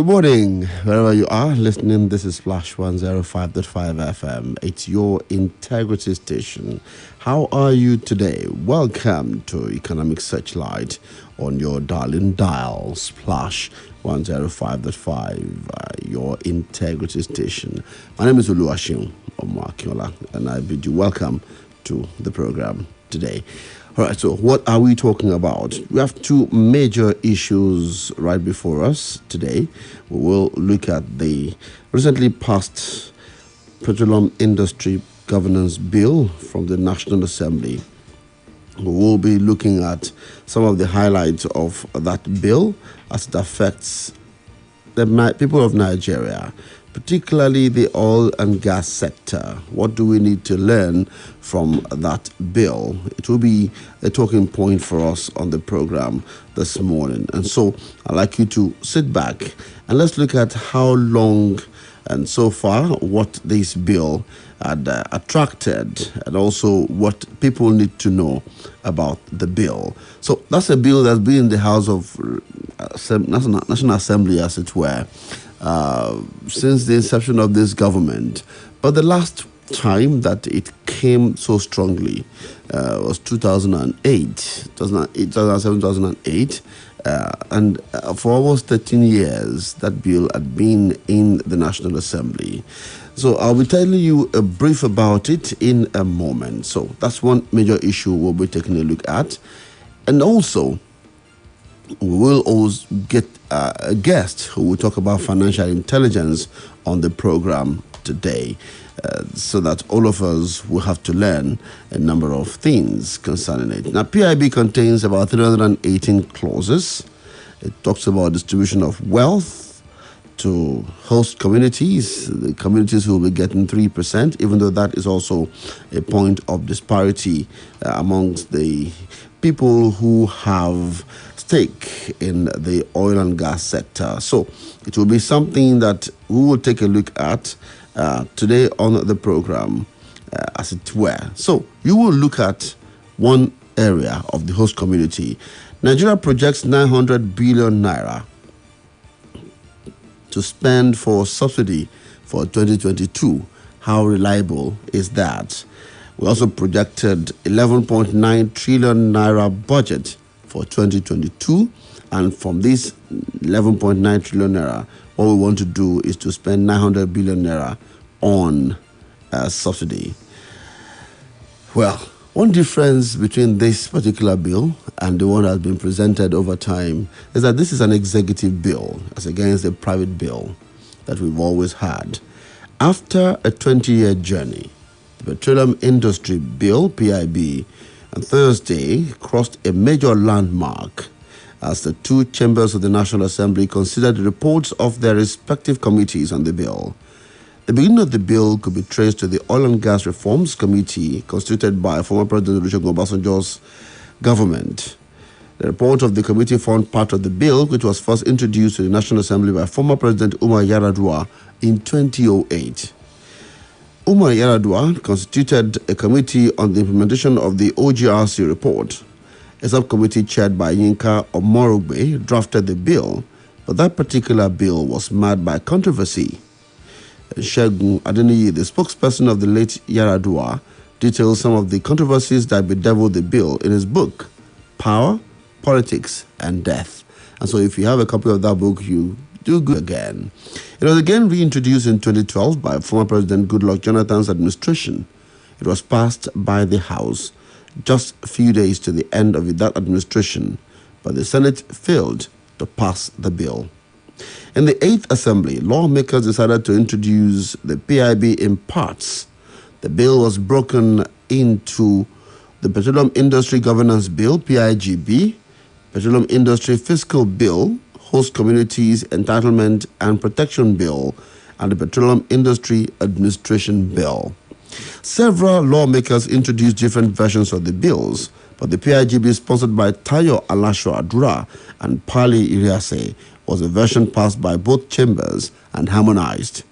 Good morning, wherever you are listening. This is Flash 105.5 FM. It's your integrity station. How are you today? Welcome to Economic Searchlight on your darling dial, Splash 105.5, your integrity station. My name is Oluwaseun Akinola, and I bid you welcome to the program today. All right, so what are we talking about? We have two major issues right before us today. We will look at the recently passed Petroleum Industry Governance Bill from the National Assembly. We will be looking at some of the highlights of that bill as it affects the people of Nigeria, particularly the oil and gas sector. What do we need to learn from that bill? It will be a talking point for us on the program this morning. And so I'd like you to sit back and let's look at how long and so far what this bill had attracted and also what people need to know about the bill. So that's a bill that's been in the House of National Assembly, as it were, since the inception of this government. But the last time that it came so strongly was 2008, 2008. And for almost 13 years, that bill had been in the National Assembly. So I'll be telling you a brief about it in a moment. So that's one major issue we'll be taking a look at. And also, we will always get a guest who will talk about financial intelligence on the program today, so that all of us will have to learn a number of things concerning it. Now, PIB contains about 318 clauses. It talks about distribution of wealth to host communities, the communities who will be getting 3%, even though that is also a point of disparity amongst the people who have stake in the oil and gas sector. So it will be something that we will take a look at today on the program, as it were. So you will look at one area of the host community. Nigeria projects 900 billion naira to spend for subsidy for 2022. How reliable is that? We also projected 11.9 trillion naira budget for 2022. And from this 11.9 trillion naira, what we want to do is to spend 900 billion naira on subsidy. Well, one difference between this particular bill and the one that has been presented over time is that this is an executive bill as against a private bill that we've always had. After a 20-year journey, the Petroleum Industry Bill, PIB, on Thursday crossed a major landmark as the two chambers of the National Assembly considered the reports of their respective committees on the bill. The beginning of the bill could be traced to the Oil and Gas Reforms Committee constituted by former President Oluwaseun Obasanjo's government. The report of the committee formed part of the bill, which was first introduced to the National Assembly by former President Umar Yar'Adua in 2008. Umar Yar'Adua constituted a committee on the implementation of the OGRC report. A subcommittee chaired by Yinka Omorogbe drafted the bill, but that particular bill was marred by controversy. Segun Adeniyi, the spokesperson of the late Yar'Adua, details some of the controversies that bedeviled the bill in his book, Power, Politics, and Death. And so if you have a copy of that book, you do good again. It was again reintroduced in 2012 by former President Goodluck Jonathan's administration. It was passed by the House just a few days to the end of that administration, but the Senate failed to pass the bill. In the 8th Assembly, lawmakers decided to introduce the PIB in parts. The bill was broken into the Petroleum Industry Governance Bill, PIGB, Petroleum Industry Fiscal Bill, Host Communities Entitlement and Protection Bill, and the Petroleum Industry Administration Bill. Several lawmakers introduced different versions of the bills, but the PIGB, sponsored by Tayo Alasho Adura and Pali Iriase, was a version passed by both chambers and harmonized.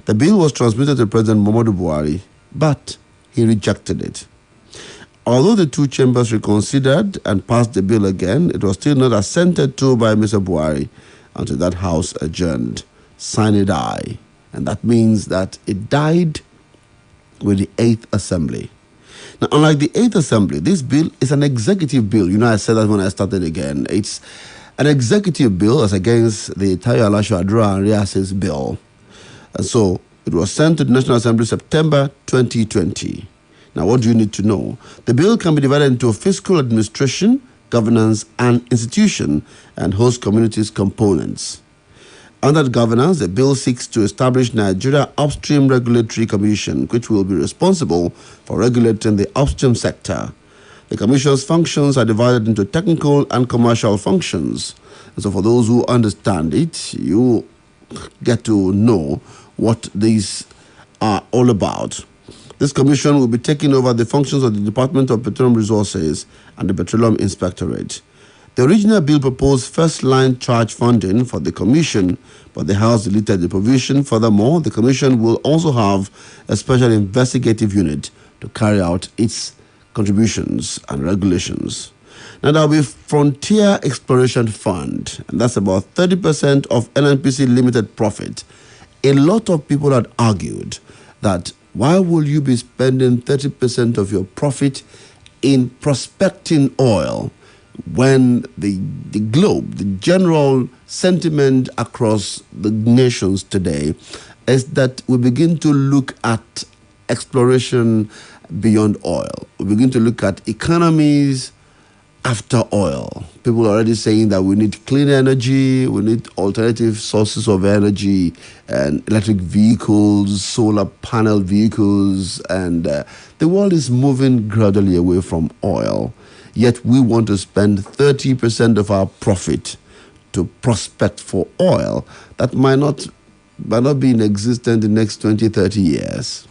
The bill was transmitted to President Muhammadu Buhari, but he rejected it. Although the two chambers reconsidered and passed the bill again, it was still not assented to by Mr. Buhari, until that house adjourned. Sine die. And that means that it died with the 8th Assembly. Now, unlike the 8th Assembly, this bill is an executive bill. You know, I said that when I started again. It's an executive bill as against the Tayo Alasho Adura and Riase's bill. And so it was sent to the National Assembly September 2020. Now, what do you need to know? The bill can be divided into fiscal administration, governance, and institution, and host communities components. Under the governance, the bill seeks to establish Nigeria Upstream Regulatory Commission, which will be responsible for regulating the upstream sector. The commission's functions are divided into technical and commercial functions. And so for those who understand it, you get to know what these are all about. This commission will be taking over the functions of the Department of Petroleum Resources and the Petroleum Inspectorate. The original bill proposed first-line charge funding for the commission, but the House deleted the provision. Furthermore, the commission will also have a special investigative unit to carry out its contributions and regulations. Now, there will be Frontier Exploration Fund, and that's about 30% of NNPC limited profit. A lot of people had argued that why will you be spending 30% of your profit in prospecting oil when the globe, the general sentiment across the nations today is that we begin to look at exploration beyond oil. We begin to look at economies after oil. People are already saying that we need clean energy, we need alternative sources of energy, and electric vehicles, solar panel vehicles, and the world is moving gradually away from oil. Yet we want to spend 30% of our profit to prospect for oil that might not be in existence in the next 20, 30 years.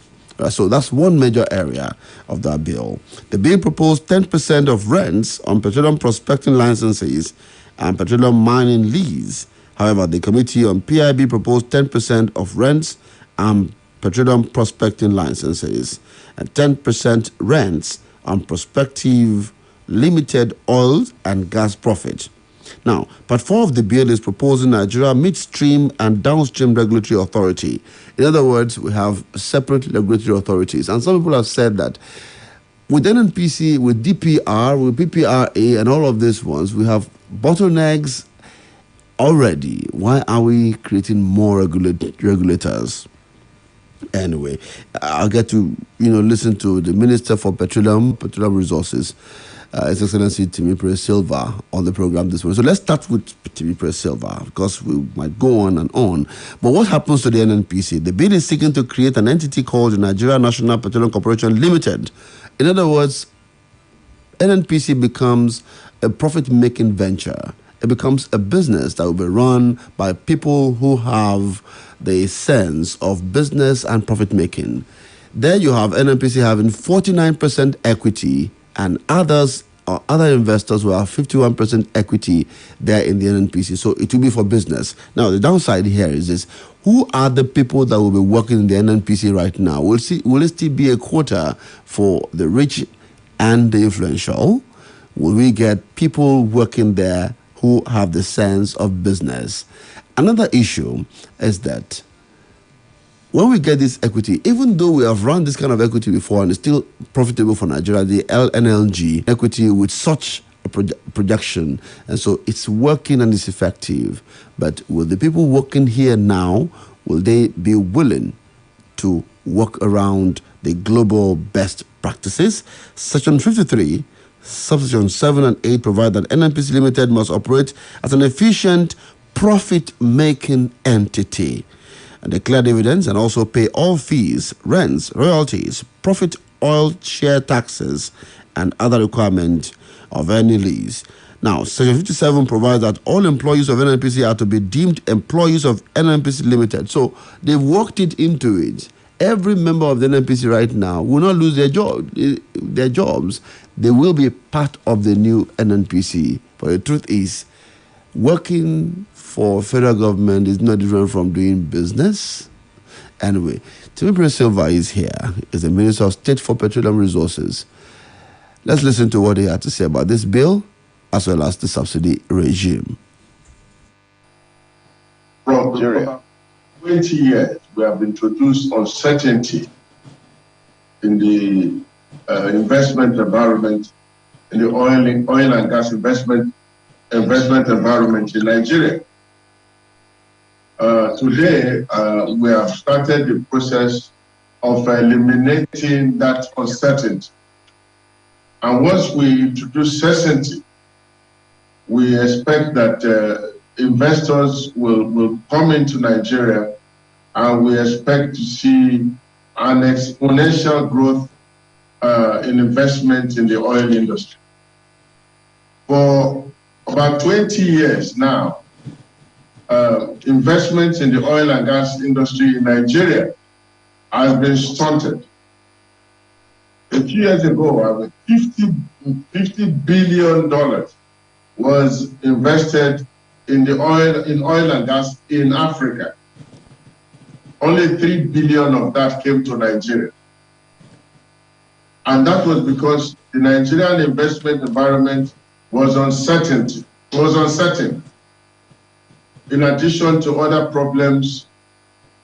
So that's one major area of that bill. The bill proposed 10% of rents on petroleum prospecting licenses and petroleum mining lease. However, the Committee on PIB proposed 10% of rents and petroleum prospecting licenses and 10% rents on prospective limited oil and gas profit. Now, Part 4 of the bill is proposing Nigeria Midstream and Downstream Regulatory Authority. In other words, we have separate regulatory authorities. And some people have said that with NNPC, with DPR, with PPRA, and all of these ones, we have bottlenecks already. Why are we creating more regulators? Anyway, I'll get to listen to the Minister for Petroleum Resources, His Excellency Timipre Silva, on the program this morning. So let's start with Timipre Silva, because we might go on and on. But what happens to the NNPC? The bill is seeking to create an entity called the Nigeria National Petroleum Corporation Limited. In other words, NNPC becomes a profit-making venture. It becomes a business that will be run by people who have the sense of business and profit-making. There you have NNPC having 49% equity, and others or other investors who have 51% equity there in the NNPC. So it will be for business. Now, the downside here is this. Who are the people that will be working in the NNPC right now? Will it still be a quota for the rich and the influential? Will we get people working there who have the sense of business? Another issue is that when we get this equity, even though we have run this kind of equity before and it's still profitable for Nigeria, the LNLG equity with such a projection, and so it's working and it's effective. But will the people working here now, will they be willing to work around the global best practices? Section 53, subsection 7 and 8 provide that NNPC Limited must operate as an efficient profit-making entity and declare dividends and also pay all fees, rents, royalties, profit oil share taxes, and other requirements of any lease. Now, Section 57 provides that all employees of NNPC are to be deemed employees of NNPC Limited. So they've worked it into it. Every member of the NNPC right now will not lose their jobs. They will be part of the new NNPC. But the truth is, working for federal government is not different from doing business. Anyway, Timothy Silva is here. He's the Minister of State for Petroleum Resources. Let's listen to what he had to say about this bill as well as the subsidy regime. Nigeria. 20 years, we have introduced uncertainty in the investment environment, in the oil and gas investment environment in Nigeria. Today, we have started the process of eliminating that uncertainty. And once we introduce certainty, we expect that investors will come into Nigeria, and we expect to see an exponential growth in investment in the oil industry. For about 20 years now, investment in the oil and gas industry in Nigeria has been stunted. A few years ago, $50 billion was invested in oil and gas in Africa. Only $3 billion of that came to Nigeria. And that was because the Nigerian investment environment was uncertain, in addition to other problems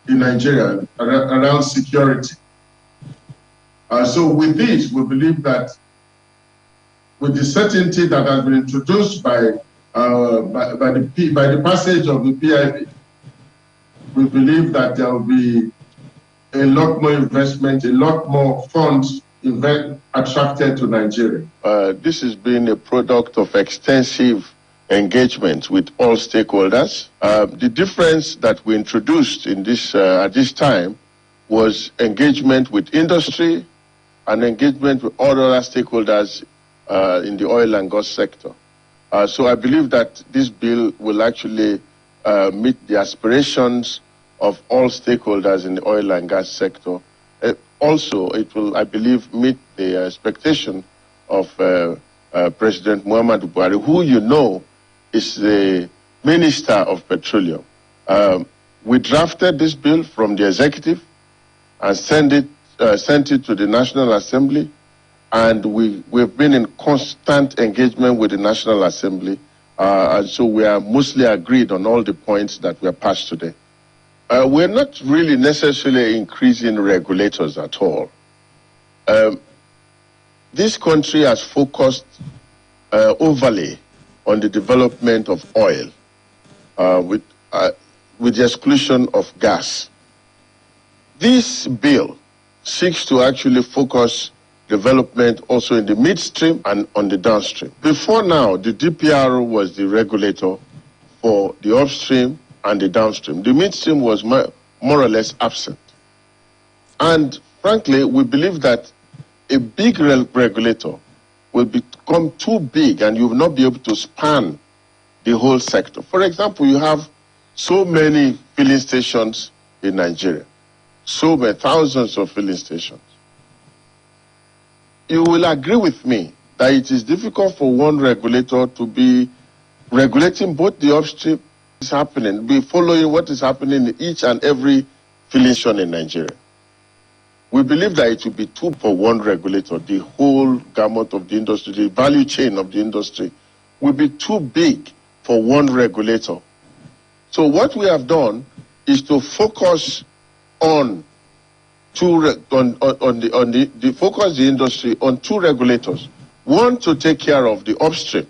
in Nigeria around security. So with this, we believe that with the certainty that has been introduced by the passage of the PIP, we believe that there will be a lot more investment, a lot more funds attracted to Nigeria. This has been a product of extensive engagement with all stakeholders. The difference that we introduced in this at this time was engagement with industry and engagement with all other stakeholders in the oil and gas sector. So I believe that this bill will actually meet the aspirations of all stakeholders in the oil and gas sector. Also, it will, I believe, meet the expectation of President Muhammadu Buhari, who you know is the Minister of Petroleum. We drafted this bill from the executive and sent it to the National Assembly, and we've been in constant engagement with the National Assembly, and so we are mostly agreed on all the points that were passed today. We're not really necessarily increasing regulators at all. This country has focused overly on the development of oil with the exclusion of gas. This bill seeks to actually focus development also in the midstream and on the downstream. Before now, the DPR was the regulator for the upstream and the downstream. The midstream was more or less absent. And frankly, we believe that a big regulator will become too big and you will not be able to span the whole sector. For example, you have so many filling stations in Nigeria, so many thousands of filling stations. You will agree with me that it is difficult for one regulator to be regulating both the upstream is happening, be following what is happening in each and every filling station in Nigeria. We believe that it will be too for one regulator. The whole gamut of the industry, the value chain of the industry will be too big for one regulator. So what we have done is to focus on focus the industry on two regulators. One to take care of the upstream,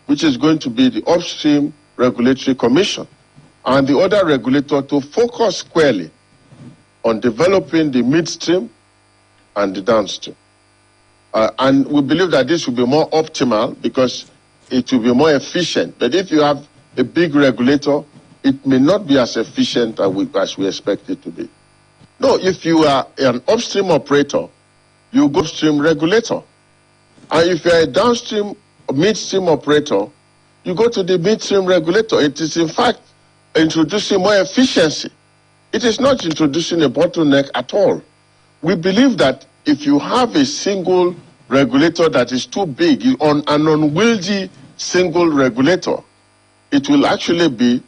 which is going to be the Upstream Regulatory Commission, and the other regulator to focus squarely on developing the midstream and the downstream. And we believe that this will be more optimal because it will be more efficient. But if you have a big regulator, it may not be as efficient as we expect it to be. No, if you are an upstream operator, you go upstream regulator. And if you are a downstream, midstream operator, you go to the midstream regulator. It is in fact introducing more efficiency. It is not introducing a bottleneck at all. We believe that if you have a single regulator that is too big, on an unwieldy single regulator, it will actually be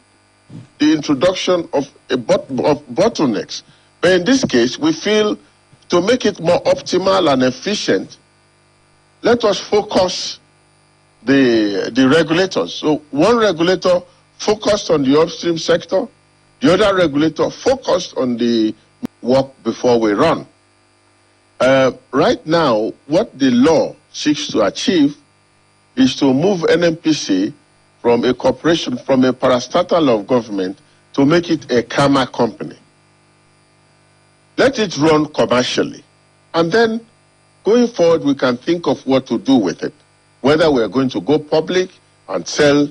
the introduction of bottlenecks. But in this case, we feel to make it more optimal and efficient, let us focus the regulators. So one regulator focused on the upstream sector, The other regulator focused on the walk before we run. Right now, what the law seeks to achieve is to move NNPC from a corporation, from a parastatal of government, to make it a karma company. Let it run commercially. And then, going forward, we can think of what to do with it. Whether we are going to go public and sell,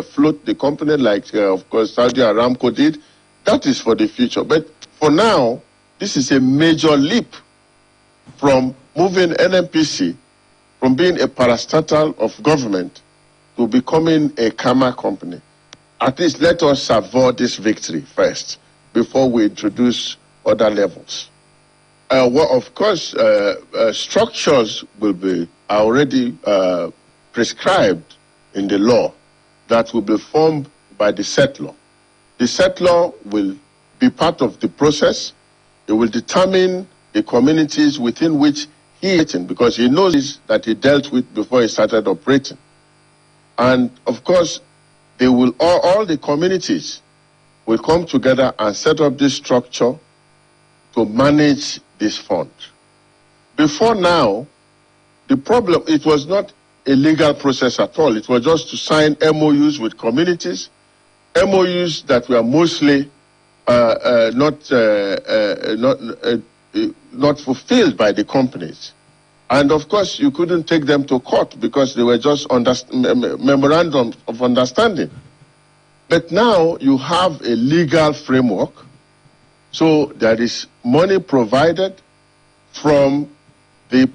float the company like, Saudi Aramco did. That is for the future. But for now, this is a major leap from moving NNPC from being a parastatal of government to becoming a karma company. At least let us savour this victory first before we introduce other levels. Structures will be already prescribed in the law that will be formed by the settler. The settler will be part of the process. It will determine the communities within which he is in, because he knows that he dealt with before he started operating. And of course, they will all the communities will come together and set up this structure to manage this fund. Before now, the problem, it was not a legal process at all. It was just to sign MOUs with communities, MOUs that were mostly not fulfilled by the companies. And of course, you couldn't take them to court because they were just memorandum of understanding. But now you have a legal framework. So there is money provided from the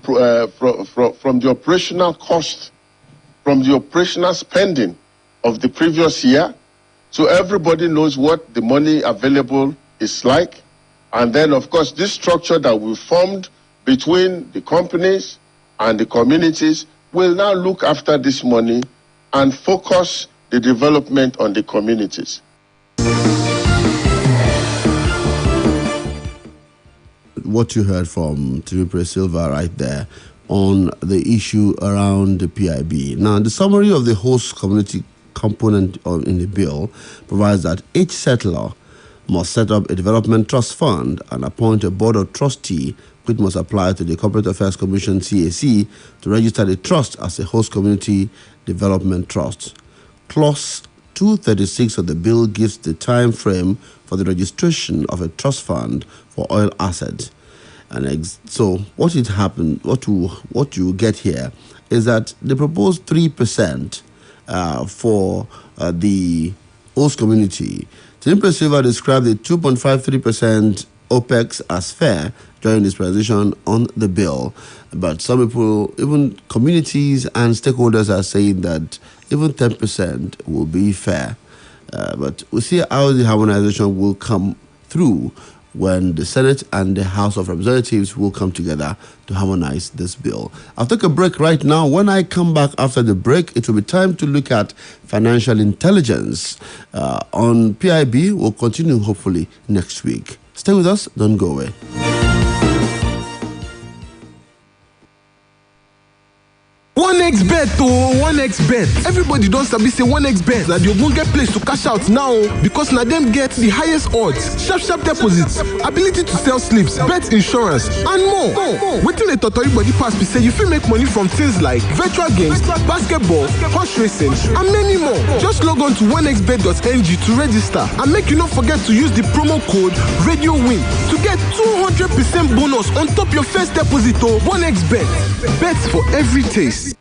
operational cost, from the operational spending of the previous year. So everybody knows what the money available is like. And then, of course, this structure that we formed between the companies and the communities will now look after this money and focus the development on the communities. What you heard from Timipre Silva right there on the issue around the PIB. Now, the summary of the host community component in the bill provides that each settler must set up a development trust fund and appoint a board of trustee, which must apply to the Corporate Affairs Commission (CAC) to register the trust as a host community development trust. Clause 236 of the bill gives the time frame for the registration of a trust fund for oil assets. And so what you get here is that the proposed 3% for the host community. Timipre Silva described the 2.53% OPEX as fair during this presentation on the bill. But some people, even communities and stakeholders, are saying that even 10% will be fair. But we'll see how the harmonization will come through when the Senate and the House of Representatives will come together to harmonize this bill. I'll take a break right now. When I come back after the break, it will be time to look at financial intelligence on PIB. We'll continue hopefully next week. Stay with us. Don't go away. OneXBet oh, OneXBet. Everybody don sabi say OneXBet na the ogbonge place to cash out now because na dem get the highest odds, sharp deposits, ability to sell slips, bet insurance and more. Wetin dey totori body pass be say you fit make money from things like virtual games, basketball, horse racing and many more. Just log on to onexbet.ng to register and make you no forget to use the promo code RadioWin to get 200% bonus on top your first deposit. OneXBet, bets for every taste.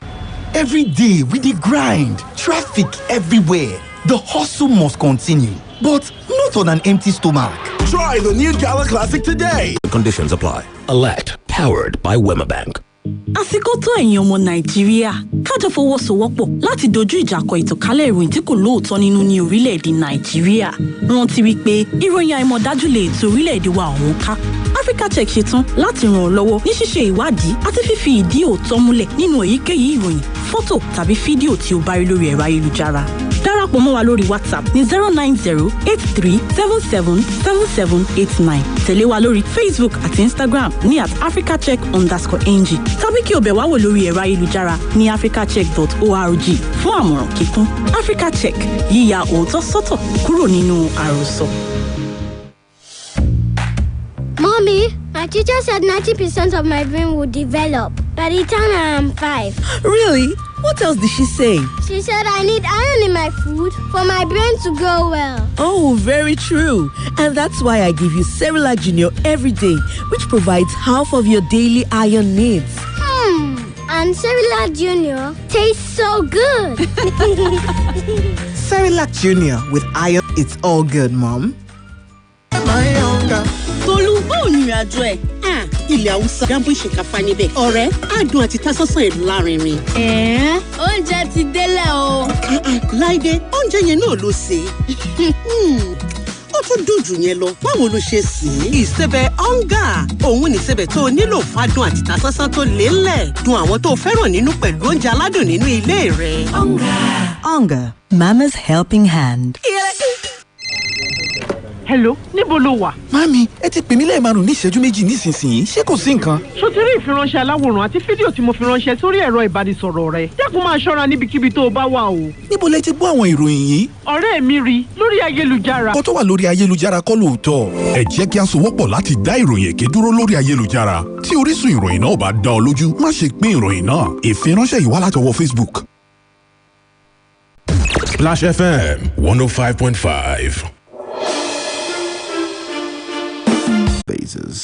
Every day we dey grind, traffic everywhere. The hustle must continue, but not on an empty stomach. Try the new Gala Classic today. Conditions apply. Elect, powered by Wema Bank. Àsìkò tó ẹ̀yin ọmọ Nàìjíríà kájọ fọwọ́sowọ́pọ̀ láti dojú ìjà kọ ìtànkálẹ̀ ìròyìn tí kò lóòótọ́ nínú ní orílẹ̀-èdè Nàìjíríà. Rántí wípé ìròyìn àìmọ̀dájú lè tú orílẹ̀-èdè wa ọ̀hún ká. Africa Check ṣetán láti ràn ọ́ lọ́wọ́ ní ṣíṣe ìwádìí àti fífi ìdí òótọ́ múlẹ̀ nínú èyíkéyìí ìròyìn, fọ́tò tàbí fídíò tí o bá rí lórí ẹ̀rọ ayélujára. Darapọ̀ mọ́ wa lórí WhatsApp ní 09083777789. Tẹ̀lé wa lórí Facebook àti Instagram ní @africacheck_ng. Tàbí tàbí kí o bẹ̀ wá wò lórí ẹ̀rọ ayélujára ní africacheck.org fún àmọ̀ràn kíkún. Africa Check, yíya òótọ́ sọ́tọ̀ kúrò nínú àròsọ. Mommy, my teacher said 90% of my brain will develop by the time I am 5. Really? What else did she say? She said I need iron in my food for my brain to grow well. Oh, very true. And that's why I give you Cerelac Junior every day, which provides half of your daily iron needs. And Cerelac Junior tastes so good. Cerelac Junior with iron, it's all good, Mom. Tolu, báwo ni ìrìnàjò ẹ̀? Ilẹ̀ Haúsá, Gambo ìṣèkáfá níbẹ̀. Ọ̀rẹ́, adùn àti tásánṣán ẹ̀ lárinrin. Oúnjẹ ti délẹ̀ o. Láìdé, oúnjẹ yẹn náà ló ṣe. Ó tún dùn jù yẹn lọ. Báwo ló ṣe sè é? Ìsebẹ̀ ọ̀ngà. Òun ni ìsebẹ̀ tó nílò fádùn àti tásánṣán tó lélẹ̀. Dùn àwọn tó fẹ́ràn nínú pẹ̀lú oúnjẹ aládùn nínú ilé rẹ̀. Onga, Mama's helping hand. Hello, níbo lo wà? Mami, ẹ ti pè mí lẹ́ẹ̀márùn ní ìṣẹ́jú méjì nísinsìnyí, ṣé kò sí nǹkan? Ṣó ti rí ìfiránṣẹ́ aláwòrán àti fídíò tí mo fi ránṣẹ́ sórí ẹ̀rọ ìbánisọ̀rọ̀ rẹ. Dẹ́kun máa ṣọ́ra níbikíbi tó o bá wà o. Níbo lẹ ti gbọ́ àwọn ìròyìn yìí? Ọ̀rẹ́ mi rí lórí ayélujára. Kó tó wà lórí ayélujára kọ́ lóòótọ́. Ẹ jẹ́ kí a sowọ́pọ̀ láti dá ìròyìn èké dúró lórí ayélujára. Tí orísun ìròyìn náà bá dá ọ lójú, má ṣe pín ìròyìn náà. Ìfiránṣẹ́ yìí wá látọwọ́ Facebook. Splash FM 105.5. Bases.